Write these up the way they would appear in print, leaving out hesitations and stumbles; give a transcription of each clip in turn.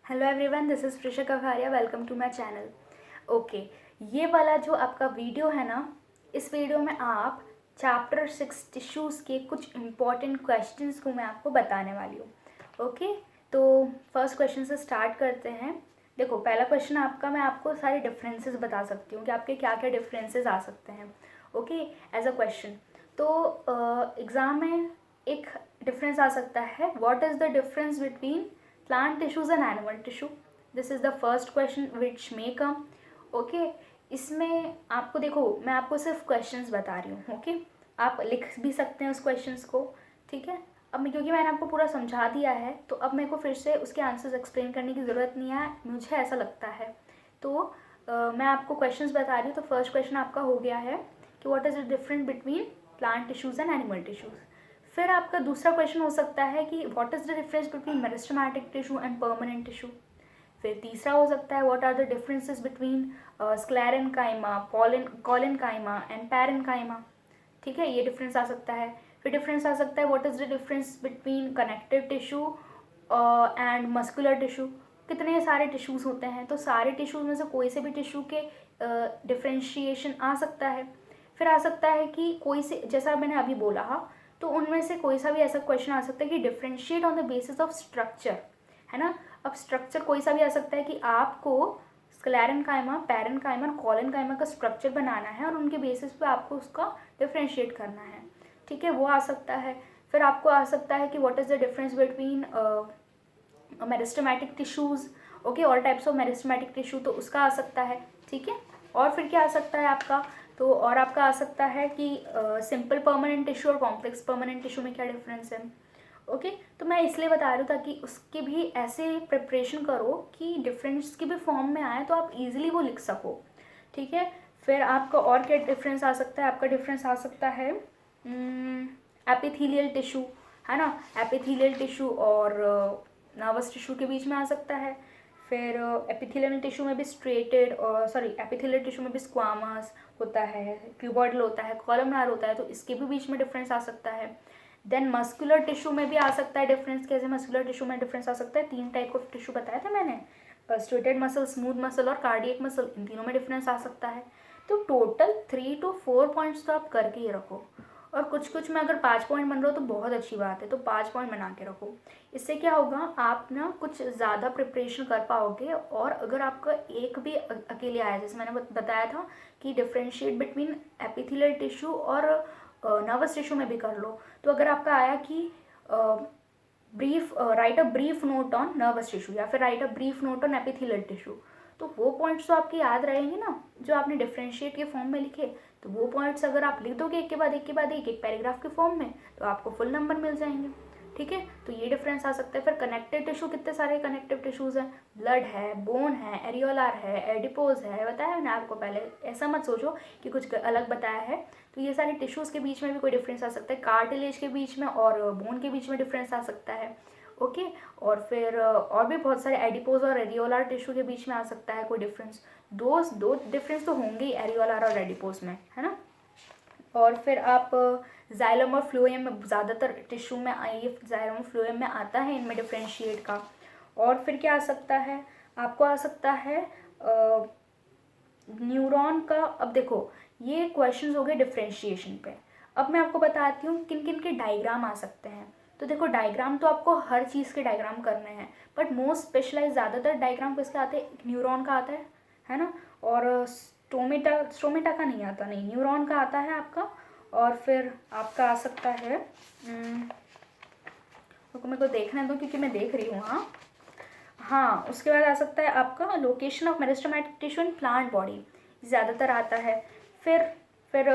Hello everyone, this is Prisha Kakharia. Welcome to my channel. Okay, ये वाला जो आपका वीडियो है ना, इस वीडियो में आप चैप्टर 6 टिश्यूज़ के कुछ इम्पॉर्टेंट क्वेश्चंस को मैं आपको बताने वाली हूँ। ओके, तो फर्स्ट क्वेश्चन से स्टार्ट करते हैं। देखो, पहला क्वेश्चन आपका, मैं आपको सारे डिफरेंसेस बता सकती हूँ कि आपके क्या क्या डिफरेंसेस आ सकते हैं। ओके, एज अ क्वेश्चन तो एग्ज़ाम में एक डिफरेंस आ सकता है, what is the difference between plant tissues and animal tissue. This is the first question which may come. Okay, इसमें आपको देखो, मैं आपको सिर्फ क्वेश्चंस बता रही हूँ। ओके, आप लिख भी सकते हैं उस क्वेश्चंस को, ठीक है। अब मैं, क्योंकि मैंने आपको पूरा समझा दिया है, तो अब मेरे को फिर से उसके आंसर्स एक्सप्लेन करने की ज़रूरत नहीं है, मुझे ऐसा लगता है। तो मैं आपको क्वेश्चंस बता रही हूँ। तो फर्स्ट क्वेश्चन आपका हो गया है कि what is the difference between plant tissues and animal tissues. फिर आपका दूसरा क्वेश्चन हो सकता है कि what is the difference between meristematic tissue and permanent tissue. फिर तीसरा हो सकता है what are the differences between sclerenchyma, collenchyma and parenchyma. ठीक है, ये डिफरेंस आ सकता है। फिर डिफरेंस आ सकता है what is the difference between connective tissue and muscular tissue. कितने सारे टिश्यूज़ होते हैं, तो सारे टिश्यूज़ में से कोई से भी टिश्यू के डिफ्रेंशिएशन आ सकता है। फिर आ सकता है कि कोई से, जैसा मैंने अभी बोला, तो उनमें से कोई सा भी ऐसा क्वेश्चन आ सकता है कि differentiate on the basis of structure, है ना। अब स्ट्रक्चर कोई सा भी आ सकता है कि आपको स्क्लेरेन्काइमा, पैरेन्काइमा और कोलेन्काइमा का स्ट्रक्चर बनाना है और उनके बेसिस पे आपको उसका डिफ्रेंशिएट करना है, ठीक है, वो आ सकता है। फिर आपको आ सकता है कि what is the difference between meristematic tissues. Okay, all types of meristematic tissue, तो उसका आ सकता है, ठीक है। और फिर क्या आ सकता है आपका, तो और आपका आ सकता है कि सिंपल परमानेंट टिश्यू और कॉम्प्लेक्स परमानेंट टिश्यू में क्या डिफरेंस है। ओके, तो मैं इसलिए बता रही हूँ ताकि उसकी भी ऐसे प्रिपरेशन करो कि डिफरेंस की भी फॉर्म में आए, तो आप इजीली वो लिख सको, ठीक है। फिर आपका और क्या डिफरेंस आ सकता है, आपका डिफरेंस आ सकता है एपिथेलियल टिश्यू, है ना। एपिथेलियल टिश्यू और नर्वस टिश्यू के बीच में आ सकता है। फिर एपिथेलियल टिश्यू में भी स्ट्रेटेड, और सॉरी, एपिथेलियल टिश्यू में भी स्क्वामस होता है, क्यूबॉइडल होता है, कॉलमनार होता है, तो इसके भी बीच में डिफरेंस आ सकता है। देन मस्कुलर टिश्यू में भी आ सकता है डिफरेंस। कैसे मस्कुलर टिश्यू में डिफरेंस आ सकता है, 3 टाइप ऑफ टिश्यू बताया था मैंने, स्ट्रेटेड मसल, स्मूथ मसल और कार्डियक मसल, इन तीनों में डिफरेंस आ सकता है। तो टोटल 3 to 4 पॉइंट्स तो आप करके ही रखो, और कुछ कुछ में अगर 5 पॉइंट बन रहा हो तो बहुत अच्छी बात है, तो 5 पॉइंट बना के रखो। इससे क्या होगा, आप ना कुछ ज़्यादा प्रिपरेशन कर पाओगे। और अगर आपका एक भी अकेले आया, जैसे मैंने बताया था कि डिफ्रेंशिएट बिटवीन एपिथेलियल टिश्यू और नर्वस टिश्यू में भी कर लो, तो अगर आपका आया कि right a brief note on nervous tissue या फिर right a brief note on epithelial tissue, तो वो पॉइंट्स तो आपके याद रहेंगे ना, जो आपने डिफ्रेंशिएट के फॉर्म में लिखे। तो वो पॉइंट्स अगर आप लिख दोगे एक के बाद एक के बाद एक पैराग्राफ के फॉर्म में, तो आपको फुल नंबर मिल जाएंगे, ठीक है। तो ये डिफरेंस आ सकता है। फिर कनेक्टिव टिश्यू, कितने सारे कनेक्टिव टिश्यूज़ हैं, ब्लड है, बोन है, एरियोलार है, एडिपोज है, बताया मैंने आपको पहले, ऐसा मत सोचो कि कुछ अलग बताया है। तो ये सारे टिश्यूज़ के बीच में भी कोई डिफरेंस आ सकता है, कार्टिलेज के बीच में और बोन के बीच में डिफरेंस आ सकता है। ओके, और फिर और भी बहुत सारे एडिपोज और एरियोलार टिश्यू के बीच में आ सकता है कोई डिफरेंस। दो डिफरेंस तो होंगे ही एरियोलार और एडिपोज में, है ना। और फिर आप जाइलम और फ्लोएम में, ज़्यादातर टिश्यू में ये जाइलम और फ्लोएम में आता है इनमें डिफ्रेंशिएट का। और फिर क्या आ सकता है, आपको आ सकता है न्यूरॉन का। अब देखो, ये क्वेश्चंस हो गए डिफ्रेंशिएशन पे। अब मैं आपको बताती हूँ किन किन के डायग्राम आ सकते हैं। तो देखो, डायग्राम तो आपको हर चीज़ के डायग्राम करने हैं, बट मोस्ट स्पेशलाइज ज़्यादातर डायग्राम किसका आते हैं, न्यूरॉन का आता है ना। और स्टोमेटा का नहीं आता, नहीं, न्यूरॉन का आता है आपका। और फिर आपका आ सकता है, रुको मेरे को देखने दो क्योंकि मैं देख रही हूँ। हाँ हाँ, उसके बाद आ सकता है आपका location of meristematic tissue in plant body, ज़्यादातर आता है। फिर फिर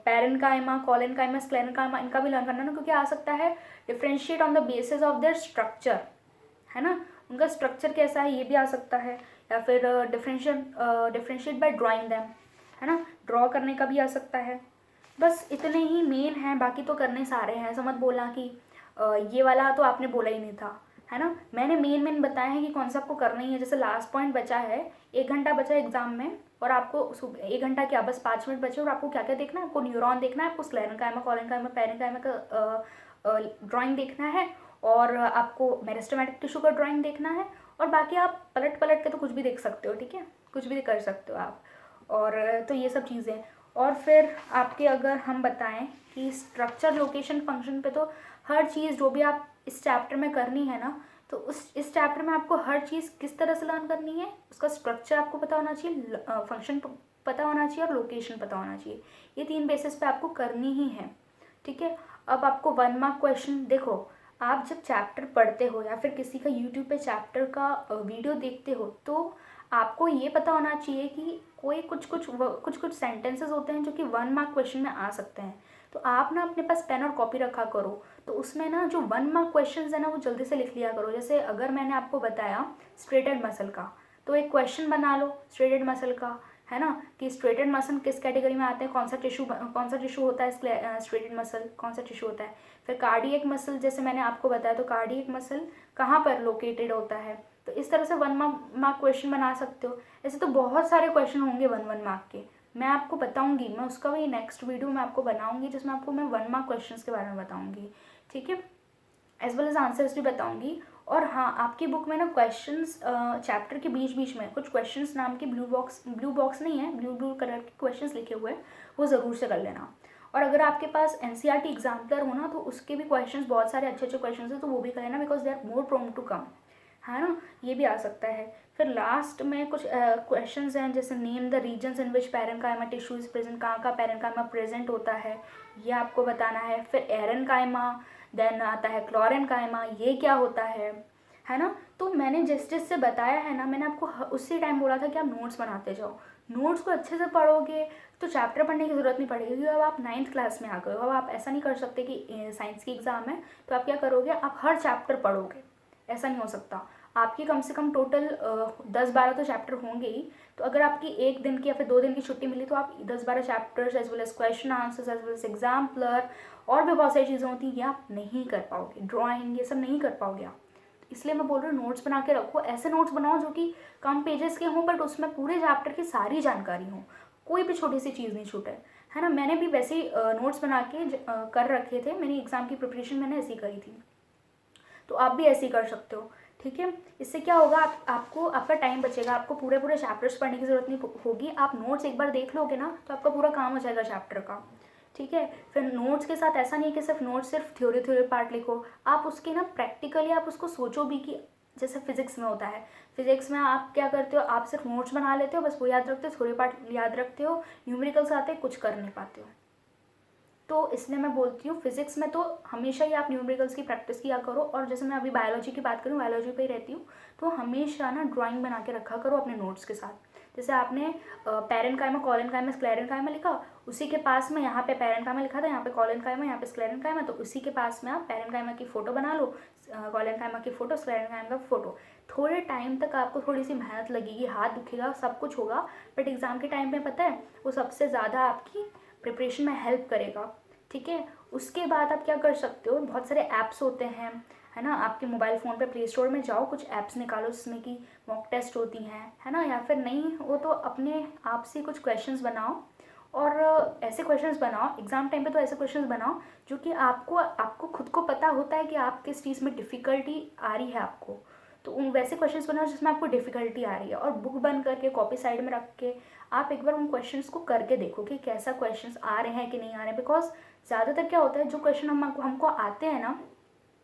पैरेन्काइमा, कोलेन्काइमा, स्क्लेरेन्काइमा, इनका भी लर्न करना ना, क्योंकि आ सकता है differentiate on the basis of their structure, है ना, उनका स्ट्रक्चर कैसा है ये भी आ सकता है। या फिर डिफ्रेंशिएट बाय ड्राइंग दैम, है ना, ड्रॉ करने का भी आ सकता है। बस इतने ही मेन हैं, बाकी तो करने सारे हैं। ऐसा मत बोलना कि ये वाला तो आपने बोला ही नहीं था, है ना। मैंने मेन मेन बताया है कि कौन सा आपको करना ही है। जैसे लास्ट पॉइंट बचा है, 1 घंटा बचा एग्जाम में, और आपको 1 घंटा क्या, बस 5 मिनट बचे, और आपको क्या क्या देखना है, आपको न्यूरॉन देखना है, आपको स्क्लेरेन्काइमा, कोलेन्काइमा, पैरेन्काइमा का ड्राइंग देखना है, और आपको मेरिस्टेमेटिक टिश्यू का ड्राइंग देखना है, और बाकी आप पलट पलट के तो कुछ भी देख सकते हो, ठीक है, कुछ भी कर सकते हो आप। और तो ये सब चीज़ें। और फिर आपके अगर हम बताएं कि स्ट्रक्चर लोकेशन फंक्शन पे, तो हर चीज़ जो भी आप इस चैप्टर में करनी है ना, तो इस चैप्टर में आपको हर चीज़ किस तरह से लर्न करनी है, उसका स्ट्रक्चर आपको पता होना चाहिए, फंक्शन पता होना चाहिए और लोकेशन पता होना चाहिए। ये 3 बेसिस पे आपको करनी ही है, ठीक है। अब आपको 1 मार्क क्वेश्चन, देखो आप जब चैप्टर पढ़ते हो या फिर किसी का यूट्यूब पे चैप्टर का वीडियो देखते हो, तो आपको ये पता होना चाहिए कि कोई कुछ कुछ सेंटेंसेस होते हैं जो कि 1 मार्क क्वेश्चन में आ सकते हैं। तो आप ना अपने पास पेन और कॉपी रखा करो, तो उसमें ना जो 1 मार्क क्वेश्चन है ना वो जल्दी से लिख लिया करो। जैसे अगर मैंने आपको बताया स्ट्रेटेड मसल का, तो एक क्वेश्चन बना लो स्ट्रेटेड मसल का, है ना, कि स्ट्रेटेड मसल किस कैटेगरी में आते हैं, कौन सा टिश्यू होता है स्ट्रेटेड मसल, कौन सा टिश्यू होता है। फिर कार्डियक मसल जैसे मैंने आपको बताया, तो कार्डियक मसल कहाँ पर लोकेटेड होता है। तो इस तरह से 1 मार्क क्वेश्चन बना सकते हो। ऐसे तो बहुत सारे क्वेश्चन होंगे 1 मार्क के, मैं आपको बताऊंगी, मैं उसका भी नेक्स्ट वीडियो में आपको बनाऊंगी जिसमें आपको मैं 1 मार्क क्वेश्चन के बारे में बताऊंगी, ठीक है, एज वेल एज आंसर्स भी बताऊंगी। और हाँ, आपकी बुक में ना क्वेश्चंस चैप्टर के बीच बीच में कुछ क्वेश्चंस नाम के ब्लू बॉक्स नहीं है, ब्लू कलर के क्वेश्चंस लिखे हुए हैं, वो ज़रूर से कर लेना। और अगर आपके पास एनसीईआरटी एग्जाम्पलर हो ना, तो उसके भी क्वेश्चंस बहुत सारे अच्छे अच्छे क्वेश्चंस हैं, तो वो भी कर लेना, because they are more prone to come, है ना, ये भी आ सकता है। फिर लास्ट में कुछ क्वेश्चंस हैं, जैसे name the regions in which parenchyma tissue is present, कहाँ का पैरेन्काइमा प्रेजेंट होता है, ये आपको बताना है। फिर एरेनकाइमा, देन आता है क्लोरेनकाइमा, ये क्या होता है ना। तो मैंने जिस जिससे बताया है ना, मैंने आपको उसी टाइम बोला था कि आप नोट्स बनाते जाओ। नोट्स को अच्छे से पढ़ोगे तो चैप्टर पढ़ने की ज़रूरत नहीं पड़ेगी, क्योंकि अब आप 9th क्लास में आ गए हो। अब आप ऐसा नहीं कर सकते कि साइंस की एग्ज़ाम है तो आप क्या करोगे, आप हर चैप्टर पढ़ोगे, ऐसा नहीं हो सकता। आपकी कम से कम टोटल 10-12 तो चैप्टर होंगे ही। तो अगर आपकी 1 दिन की या फिर 2 दिन की छुट्टी मिली, तो आप 10-12 chapters as well as question answers as well as exemplar और भी बहुत सारी चीज़ें होती हैं, ये आप नहीं कर पाओगे। ड्राइंग ये सब नहीं कर पाओगे आप। इसलिए मैं बोल रही हूँ नोट्स बना के रखो, ऐसे नोट्स बनाओ जो कि कम पेजेस के हों, बट उसमें पूरे चैप्टर की सारी जानकारी हो, कोई भी छोटी सी चीज़ नहीं छूटे, है ना। मैंने भी वैसे ही नोट्स बना के कर रखे थे, मेरी एग्ज़ाम की प्रिपरेशन मैंने ऐसी करी थी, तो आप भी ऐसे ही कर सकते हो, ठीक है। इससे क्या होगा, आपको आपका टाइम बचेगा, आपको पूरे पूरे चैप्टर्स पढ़ने की ज़रूरत नहीं होगी। आप नोट्स एक बार देख लोगे ना, तो आपका पूरा काम हो जाएगा चैप्टर का, ठीक है। फिर नोट्स के साथ ऐसा नहीं है कि सिर्फ थ्योरी पार्ट लिखो, आप उसके ना प्रैक्टिकली आप उसको सोचो भी, कि जैसे फिजिक्स में होता है, फिजिक्स में आप क्या करते हो, आप सिर्फ नोट्स बना लेते हो, बस वो याद रखते हो, थ्योरी पार्ट याद रखते हो, न्यूमेरिकल्स आते हैं, कुछ कर नहीं पाते हो। तो इसलिए मैं बोलती हूँ फिजिक्स में तो हमेशा ही आप न्यूमेरिकल्स की प्रैक्टिस किया करो। और जैसे मैं अभी बायोलॉजी की बात करूँ, बायोलॉजी पे ही रहती हूँ, तो हमेशा ना ड्राइंग बना के रखा करो अपने नोट्स के साथ। जैसे आपने पैरेन्काइमा, कॉलेनकाइमा, स्क्लेरेन्काइमा लिखा, उसी के पास में यहाँ पे पैरेन्काइमा लिखा था, यहाँ पे कॉलेनकाइमा, यहाँ पे स्क्लेरेन्काइमा, तो उसी के पास में आप पैरेन्काइमा की फ़ोटो बना लो, कॉलेनकाइमा की फ़ोटो, स्क्लेरेन्काइमा का फ़ोटो। थोड़े टाइम तक आपको थोड़ी सी मेहनत लगेगी, हाथ दुखेगा, सब कुछ होगा, बट एग्ज़ाम के टाइम पे पता है वो सबसे ज़्यादा आपकी प्रिपरेशन में हेल्प करेगा, ठीक है। उसके बाद आप क्या कर सकते हो, बहुत सारे ऐप्स होते हैं, है ना, आपके मोबाइल फ़ोन पे प्ले स्टोर में जाओ, कुछ ऐप्स निकालो जिसमें कि मॉक टेस्ट होती हैं, है ना, या फिर नहीं हो तो अपने आप से कुछ क्वेश्चंस बनाओ। और ऐसे क्वेश्चंस बनाओ एग्ज़ाम टाइम पे, तो ऐसे क्वेश्चंस बनाओ जो कि आपको खुद को पता होता है कि आप किस चीज़ में डिफ़िकल्टी आ रही है आपको, तो उन वैसे क्वेश्चंस बनाओ जिसमें आपको डिफ़िकल्टी आ रही है, और बुक बंद करके कॉपी साइड में रख के आप एक बार उन क्वेश्चंस को करके देखो कि कैसा क्वेश्चंस आ रहे हैं कि नहीं आ रहे हैं। बिकॉज ज़्यादातर क्या होता है, जो क्वेश्चन हमको आते हैं ना,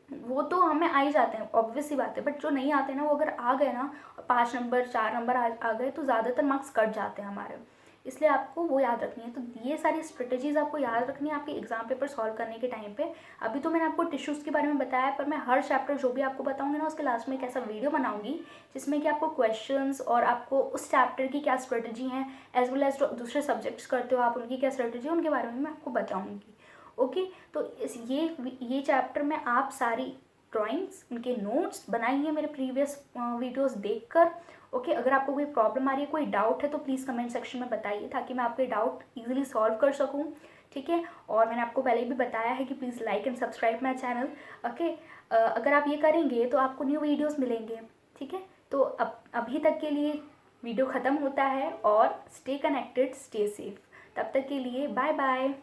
वो तो हमें आ ही जाते हैं, ऑब्वियस सी बात है, बट जो नहीं आते ना, वो अगर आ गए ना, 5 नंबर 4 नंबर आ गए, तो ज़्यादातर मार्क्स कट जाते हैं हमारे। इसलिए आपको वो याद रखनी है। तो ये सारी स्ट्रेटजीज आपको याद रखनी है आपके एग्जाम पेपर सॉल्व करने के टाइम पे। अभी तो मैंने आपको टिश्यूज़ के बारे में बताया, पर मैं हर चैप्टर जो भी आपको बताऊंगी ना, उसके लास्ट में एक ऐसा वीडियो बनाऊंगी जिसमें कि आपको क्वेश्चंस और आपको उस चैप्टर की क्या स्ट्रेटजी हैं, एज वेल एज दूसरे सब्जेक्ट्स करते हो आप, उनकी क्या स्ट्रेटजी है, उनके बारे में मैं आपको बताऊँगी, ओके। तो ये चैप्टर में आप सारी ड्राइंग्स, उनके नोट्स बनाइए मेरे प्रीवियस वीडियोस देखकर, ओके। अगर आपको कोई प्रॉब्लम आ रही है, कोई डाउट है, तो प्लीज़ कमेंट सेक्शन में बताइए, ताकि मैं आपके डाउट इजीली सॉल्व कर सकूं, ठीक है। और मैंने आपको पहले भी बताया है कि please like and subscribe my channel, okay. अगर आप ये करेंगे तो आपको न्यू वीडियोज़ मिलेंगे, ठीक है। तो अभी तक के लिए वीडियो ख़त्म होता है, और स्टे कनेक्टेड, स्टे सेफ। तब तक के लिए बाय बाय।